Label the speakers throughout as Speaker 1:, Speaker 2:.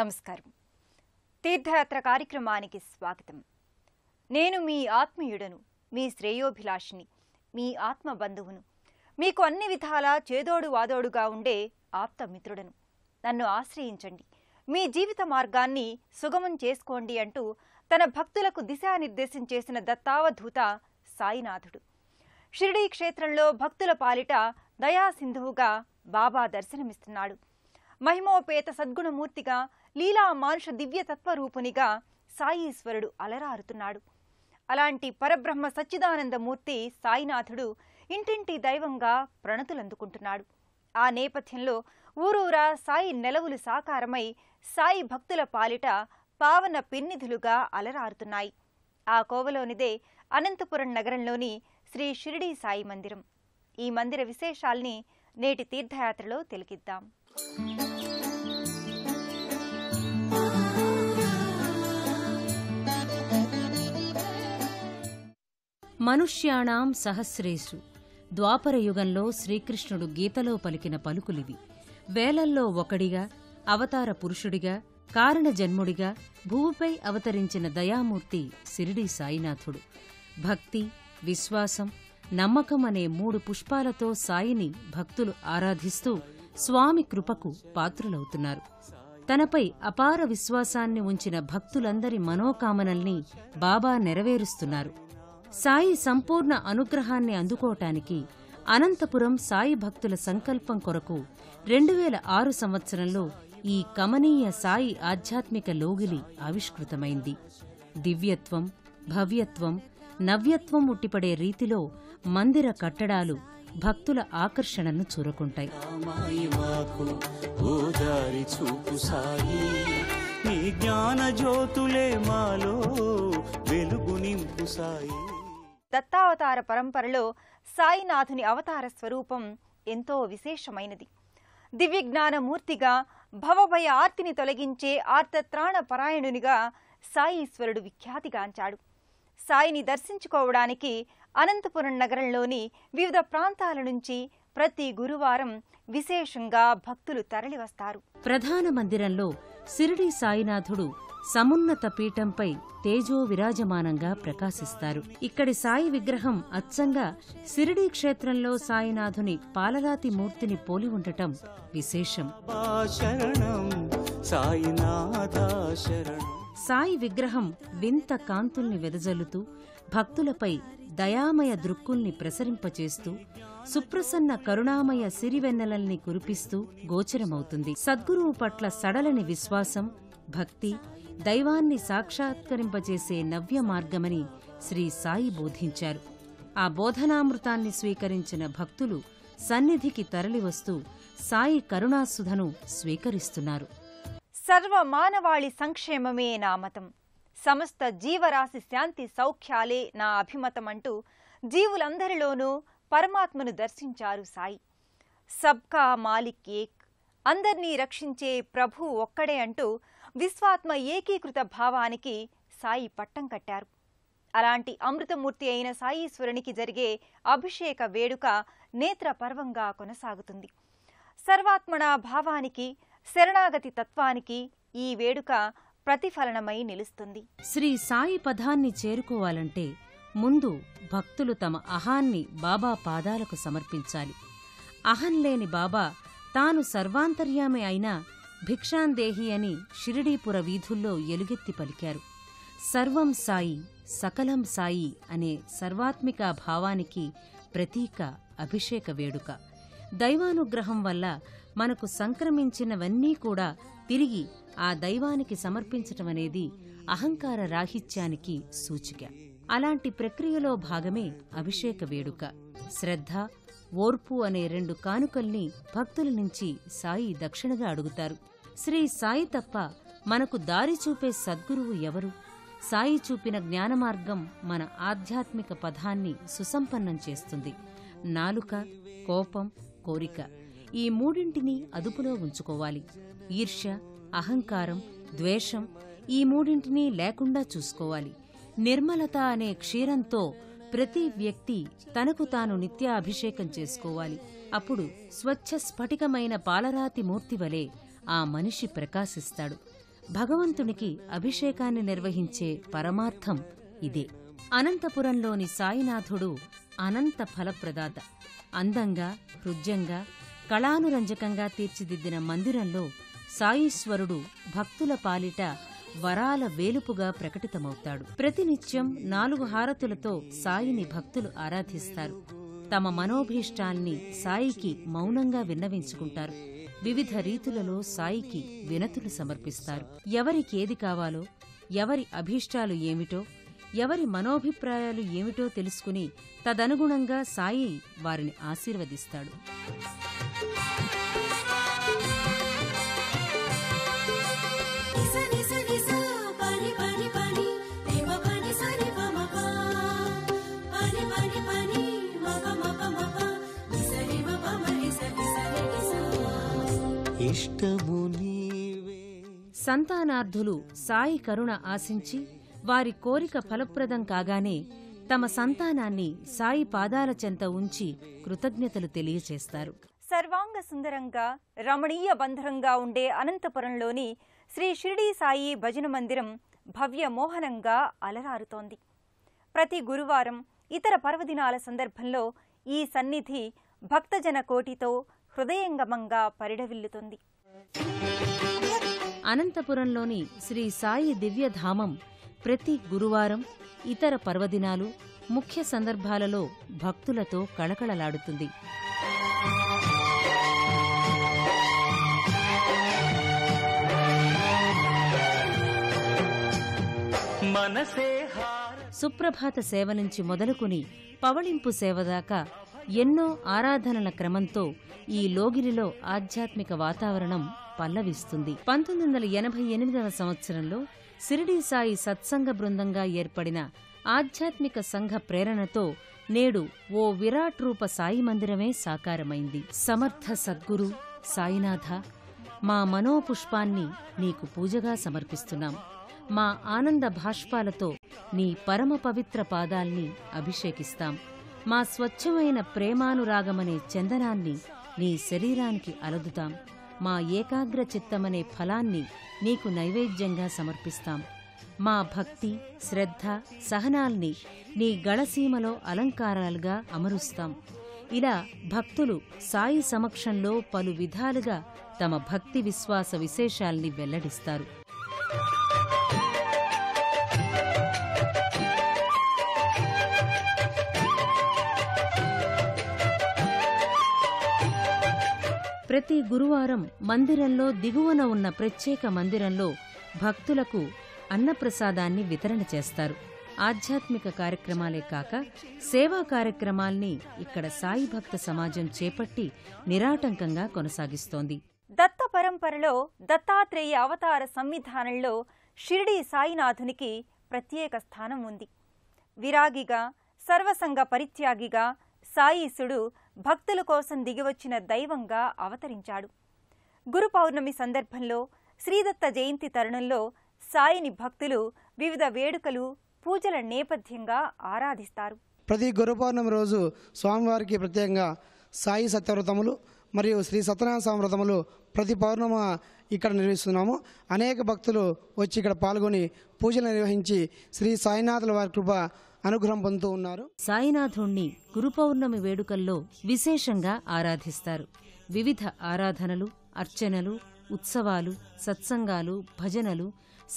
Speaker 1: నమస్కారం. తీర్థయాత్ర కార్యక్రమానికి స్వాగతం. నేను మీ ఆత్మీయుడను, మీ శ్రేయోభిలాషిని, మీ ఆత్మ బంధువును, మీకు అన్ని విధాలా చేదోడు వాదోడుగా ఉండే ఆప్తమిత్రుడను. నన్ను ఆశ్రయించండి, మీ జీవిత మార్గాన్ని సుగమం చేసుకోండి అంటూ తన భక్తులకు దిశానిర్దేశం చేసిన దత్తావధూత సాయినాథుడు. షిరిడీ క్షేత్రంలో భక్తుల పాలిట దయాసింధువుగా బాబా దర్శనమిస్తున్నాడు. మహిమోపేత సద్గుణమూర్తిగా, లీలా మానుష దివ్యతత్వరూపునిగా సాయీశ్వరుడు అలరారుతున్నాడు. అలాంటి పరబ్రహ్మ సచ్చిదానందమూర్తి సాయినాథుడు ఇంటింటి దైవంగా ప్రణతులందుకుంటున్నాడు. ఆ నేపథ్యంలో ఊరూరా సాయి నెలవులు సాకారమై సాయి భక్తుల పాలిట పావన పిన్నిధులుగా అలరారుతున్నాయి. ఆ కోవలోనిదే అనంతపురం నగరంలోని శ్రీ షిరిడీ సాయి మందిరం. ఈ మందిర విశేషాల్ని నేటి తీర్థయాత్రలో తిలకిద్దాం.
Speaker 2: మనుష్యాణం సహస్రేషు. ద్వాపరయుగంలో శ్రీకృష్ణుడు గీతలో పలికిన పలుకులివి. వేలల్లో ఒకడిగా, అవతార పురుషుడిగా, కారణజన్ముడిగా భూమిపై అవతరించిన దయామూర్తి షిరిడీ సాయినాథుడు. భక్తి, విశ్వాసం, నమ్మకం అనే 3 పుష్పాలతో సాయిని భక్తులు ఆరాధిస్తూ స్వామి కృపకు పాత్రులవుతున్నారు. తనపై అపార విశ్వాసాన్ని ఉంచిన భక్తులందరి మనోకామనల్ని బాబా నెరవేరుస్తున్నారు. సాయి సంపూర్ణ అనుగ్రహాన్ని అందుకోటానికి అనంతపురం సాయి భక్తుల సంకల్పం కొరకు 2006 సంవత్సరంలో ఈ కమనీయ సాయి ఆధ్యాత్మిక లోగిలి ఆవిష్కృతమైంది. దివ్యత్వం, భవ్యత్వం, నవ్యత్వం ఉట్టిపడే రీతిలో మందిర కట్టడాలు భక్తుల ఆకర్షణను చూరకుంటాయి.
Speaker 1: దత్తావతార పరంపరలో సాయినాథుని అవతార స్వరూపం ఎంతో విశేషమైనది. దివ్యజ్ఞానమూర్తిగా, భవభయ ఆర్తిని తొలగించే ఆర్తత్రాణ పరాయణునిగా సాయీశ్వరుడు విఖ్యాతిగాంచాడు. సాయిని దర్శించుకోవడానికి అనంతపురం నగరంలోని వివిధ ప్రాంతాల నుంచి ప్రతి గురువారం విశేషంగా భక్తులు తరలివస్తారు.
Speaker 2: ప్రధాన మందిరంలో షిరిడీ సాయినాథుడు సమున్నత పీఠంపై తేజో విరాజమానంగా ప్రకాశిస్తారు. ఇక్కడి సాయి విగ్రహం అచ్చంగా షిరిడీ క్షేత్రంలో సాయినాథుని పాలరాతి మూర్తిని పోలి ఉండటం విశేషం. సాయి విగ్రహం వింత కాంతుల్ని వెదజల్లుతూ భక్తులపై దయామయ దృక్కుల్ని ప్రసరింపచేస్తూ సుప్రసన్న కరుణామయ సిరివెన్నెలల్ని కురిపిస్తూ గోచరమవుతుంది. సద్గురువు పట్ల సడలని విశ్వాసం, భక్తి, దైవాన్ని సాక్షాత్కరింపజేసే నవ్య మార్గమని శ్రీ సాయి బోధించారు. ఆ బోధనామృతాన్ని స్వీకరించిన భక్తులు సన్నిధికి తరలివస్తూ సాయి కరుణాసుధను స్వీకరిస్తున్నారు.
Speaker 1: సర్వ మానవాళి సంక్షేమమే నా మతం, సమస్త జీవరాశి శాంతి సౌఖ్యాలే నా అభిమతం అంటూ జీవులందరిలోనూ పరమాత్మను దర్శించారు సాయి. సబ్కా మాలిక్ ఏక్, అందర్నీ రక్షించే ప్రభు ఒక్కడే అంటూ విశ్వాత్మ ఏకీకృత భావానికి సాయి పట్టం కట్టారు. అలాంటి అమృతమూర్తి అయిన సాయీశ్వరునికి జరిగే అభిషేక వేడుక నేత్రపర్వంగా కొనసాగుతుంది. సర్వాత్మనా భావానికి, శరణాగతి తత్వానికి ఈ వేడుక ప్రతిఫలనమై నిలుస్తుంది.
Speaker 2: శ్రీ సాయి పదాన్ని చేరుకోవాలంటే ముందు భక్తులు తమ అహాన్ని బాబా పాదాలకు సమర్పించాలి. అహం లేని బాబా తాను సర్వాంతర్యామి అయినా భిక్షాందేహి అని షిరిడీపుర వీధుల్లో ఎలుగెత్తి పలికారు. సర్వం సాయి, సకలం సాయి అనే సర్వాత్మికా భావానికి ప్రతీక అభిషేక వేడుక. దైవానుగ్రహం వల్ల మనకు సంక్రమించినవన్నీ కూడా తిరిగి ఆ దైవానికి సమర్పించటమనేది అహంకార రాహిత్యానికి సూచిక. అలాంటి ప్రక్రియలో భాగమే అభిషేక వేడుక. శ్రద్ధ, ఓర్పు అనే 2 కానుకల్ని భక్తుల నుంచి సాయి దక్షిణగా అడుగుతారు. శ్రీ సాయి తప్ప మనకు దారి చూపే సద్గురువు ఎవరు? సాయి చూపిన జ్ఞానమార్గం మన ఆధ్యాత్మిక పథాన్ని సుసంపన్నం చేస్తుంది. నాలుక, కోపం, కోరిక ఈ 3ంటిని అదుపులో ఉంచుకోవాలి. ఈర్ష్య, అహంకారం, ద్వేషం ఈ 3ంటినీ లేకుండా చూసుకోవాలి. నిర్మలత అనే క్షీరంతో ప్రతి వ్యక్తి తనకు తాను నిత్యాభిషేకం చేసుకోవాలి. అప్పుడు స్వచ్ఛ స్ఫటికమైన పాలరాతి మూర్తివలే ఆ మనిషి ప్రకాశిస్తాడు. భగవంతునికి అభిషేకాన్ని నిర్వహించే పరమార్థం ఇదే. అనంతపురంలోని సాయినాథుడు అనంత ఫలప్రదాత. అందంగా, హృద్యంగా, కళానురంజకంగా తీర్చిదిద్దిన మందిరంలో సాయీశ్వరుడు భక్తుల పాలిట వరాల వేలుపుగా ప్రకటితమవుతాడు. ప్రతినిత్యం 4 హారతులతో సాయిని భక్తులు ఆరాధిస్తారు. తమ మనోభీష్టాల్ని సాయికి మౌనంగా విన్నవించుకుంటారు. వివిధ రీతులలో సాయికి వినతులు సమర్పిస్తారు. ఎవరికేది కావాలో, ఎవరి అభీష్టాలు ఏమిటో, ఎవరి మనోభిప్రాయాలు ఏమిటో తెలుసుకుని తదనుగుణంగా సాయి వారిని ఆశీర్వదిస్తాడు. సంతానార్థులు సాయి కరుణ ఆశించి వారి కోరిక ఫలప్రదం కాగానే తమ సంతానాన్ని సాయి పాదాల చెంత ఉంచి కృతజ్ఞతలు తెలియచేస్తారు.
Speaker 1: సర్వాంగ సుందరంగా, రమణీయ బంధరంగా ఉండే అనంతపురంలోని శ్రీ షిరిడీ సాయి భజన మందిరం భవ్య మోహనంగా అలరారుతోంది. ప్రతి గురువారం, ఇతర పర్వదినాల సందర్భంలో ఈ సన్నిధి భక్తజన కోటితో హృదయంగమంగా పరిఢవిల్లుతుంది.
Speaker 2: అనంతపురంలోని శ్రీ సాయి దివ్యధామం ప్రతి గురువారం, ఇతర పర్వదినాలు, ముఖ్య సందర్భాలలో భక్తులతో కళకళలాడుతుంది. సుప్రభాత సేవ నుంచి మొదలుకుని పవళింపు సేవ దాకా ఎన్నో ఆరాధనల క్రమంతో ఈ లోగిలిలో ఆధ్యాత్మిక వాతావరణం పల్లవిస్తుంది. 1988వ సంవత్సరంలో షిరిడీ సాయి సత్సంగ బృందంగా ఏర్పడిన ఆధ్యాత్మిక సంఘ ప్రేరణతో నేడు ఓ విరాట్ రూప సాయి మందిరమే సాకారమైంది. సమర్థ సద్గురు సాయినాథ, మా మనోపుష్పాన్ని నీకు పూజగా సమర్పిస్తున్నాం. మా ఆనంద భాష్పాలతో నీ పరమ పవిత్ర పాదాల్ని అభిషేకిస్తాం. మా స్వచ్ఛమైన ప్రేమానురాగమనే చందనాన్ని నీ శరీరానికి అలదుతాం. మా ఏకాగ్ర చిత్తమనే ఫలాన్ని నీకు నైవేద్యంగా సమర్పిస్తాం. మా భక్తి, శ్రద్ధ, సహనాల్ని నీ గళసీమలో అలంకారాలుగా అమరుస్తాం. ఇలా భక్తులు సాయి సమక్షంలో పలు విధాలుగా తమ భక్తి విశ్వాస విశేషాల్ని వెల్లడిస్తారు. ప్రతి గురువారం మందిరంలో దిగువన ఉన్న ప్రత్యేక మందిరంలో భక్తులకు అన్నప్రసాదాన్ని వితరణ చేస్తారు. ఆధ్యాత్మిక కార్యక్రమాలే కాక సేవా కార్యక్రమాల్ని ఇక్కడ సాయి భక్త సమాజం చేపట్టి నిరాటంకంగా కొనసాగిస్తోంది.
Speaker 1: దత్త పరంపరలో దత్తాత్రేయ అవతార సంవిధానంలో షిరిడీ సాయినాథునికి ప్రత్యేక స్థానం ఉంది. విరాగిగా, సర్వసంగ పరిత్యాగిగా సాయీసుడు భక్తుల కోసం దిగివచ్చిన దైవంగా అవతరించాడు. గురు పౌర్ణమి సందర్భంలో, శ్రీదత్త జయంతి తరుణంలో సాయిని భక్తులు వివిధ వేడుకలు, పూజల నేపథ్యంగా ఆరాధిస్తారు.
Speaker 3: ప్రతి గురు పౌర్ణమి రోజు స్వామివారికి ప్రత్యేకంగా సాయి సత్యవ్రతములు మరియు శ్రీ సత్యనారాయణ స్వామి వ్రతములు ప్రతి పౌర్ణమ ఇక్కడ నిర్వహిస్తున్నాము. అనేక భక్తులు వచ్చి ఇక్కడ పాల్గొని పూజలు నిర్వహించి శ్రీ సాయినాథుల వారి కృప అనుగ్రహం పొందుతూ ఉన్నారు.
Speaker 2: సాయినాథుణ్ణి గురు పౌర్ణమి వేడుకల్లో విశేషంగా ఆరాధిస్తారు. వివిధ ఆరాధనలు, అర్చనలు, ఉత్సవాలు, సత్సంగాలు, భజనలు,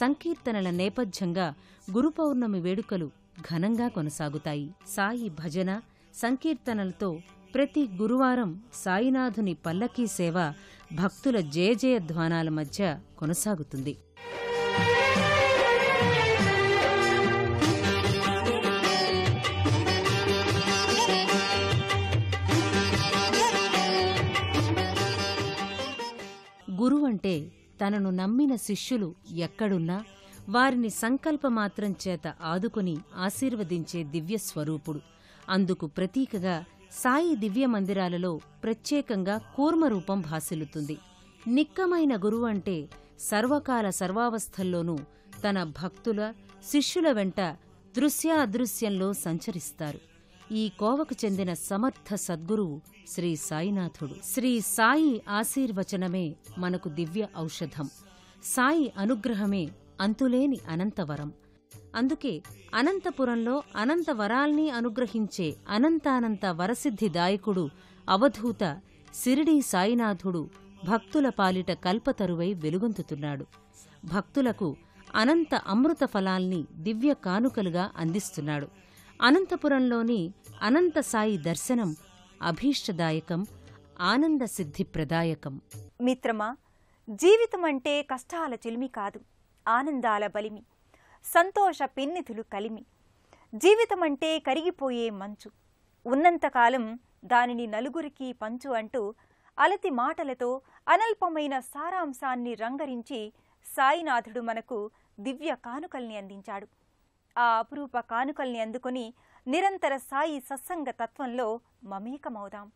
Speaker 2: సంకీర్తనల నేపథ్యంగా గురు పౌర్ణమి వేడుకలు ఘనంగా కొనసాగుతాయి. సాయి భజన, సంకీర్తనలతో ప్రతి గురువారం సాయినాథుని పల్లకీ సేవ భక్తుల జయజయధ్వానాల మధ్య కొనసాగుతుంది. గురువంటే తనను నమ్మిన శిష్యులు ఎక్కడున్నా వారిని సంకల్పమాత్రం చేత ఆదుకుని ఆశీర్వదించే దివ్యస్వరూపుడు. అందుకు ప్రతీకగా సాయి దివ్య మందిరాలలో ప్రత్యేకంగా కూర్మరూపం భాసిల్లుతుంది. నిక్కమైన గురువంటే సర్వకాల సర్వావస్థల్లోనూ తన భక్తుల, శిష్యుల వెంట దృశ్యాదృశ్యంలో సంచరిస్తారు. ఈ కోవకు చెందిన సమర్థ సద్గురువు శ్రీ సాయినాథుడు. శ్రీ సాయి ఆశీర్వచనమే మనకు దివ్య ఔషధం. సాయి అనుగ్రహమే అంతులేని అనంతవరం. అందుకే అనంతపురంలో అనంత వరాల్ని అనుగ్రహించే అనంతానంత వరసిద్ధిదాయకుడు అవధూత శిరిడీ సాయినాథుడు భక్తుల పాలిట కల్పతరువై వెలుగొందుతున్నాడు. భక్తులకు అనంత అమృత ఫలాల్ని దివ్య కానుకలుగా అందిస్తున్నాడు. అనంతపురంలోని అనంత సాయి దర్శనం అభీష్టదాయకం, ఆనంద సిద్ధిప్రదాయకం.
Speaker 1: మిత్రమా, జీవితమంటే కష్టాల చిలిమి కాదు, ఆనందాల బలిమి, సంతోష పెన్నిధులు కలిమి. జీవితమంటే కరిగిపోయే మంచు, ఉన్నంతకాలం దానిని నలుగురికి పంచు అంటూ అలతి మాటలతో అనల్పమైన సారాంశాన్ని రంగరించి సాయినాథుడు మనకు దివ్య కానుకల్ని అందించాడు. ఆ అపురూప కానుకల్ని అందుకొని నిరంతర సాయి సత్సంగ తత్వంలో మమేకమవుదాం.